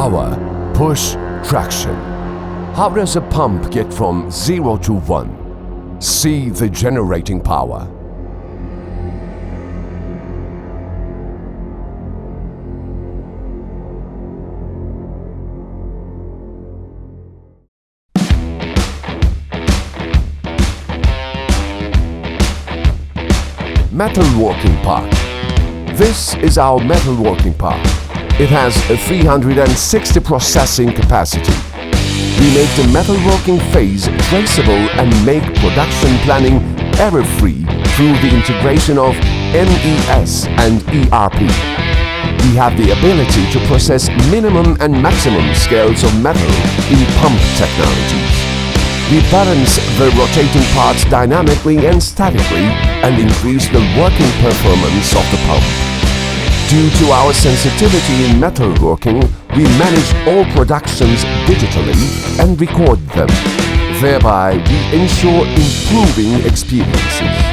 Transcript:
Power, push, traction. How does a pump get from 0 to 1? See the generating power. Metalworking Park. This is our metalworking park. It has a 360 processing capacity. We make the metalworking phase traceable and make production planning error-free through the integration of MES and ERP. We have the ability to process minimum and maximum scales of metal in pump technologies. We balance the rotating parts dynamically and statically and increase the working performance of the pump. Due to our sensitivity in metalworking, we manage all productions digitally and record them. Thereby, we ensure improving experiences.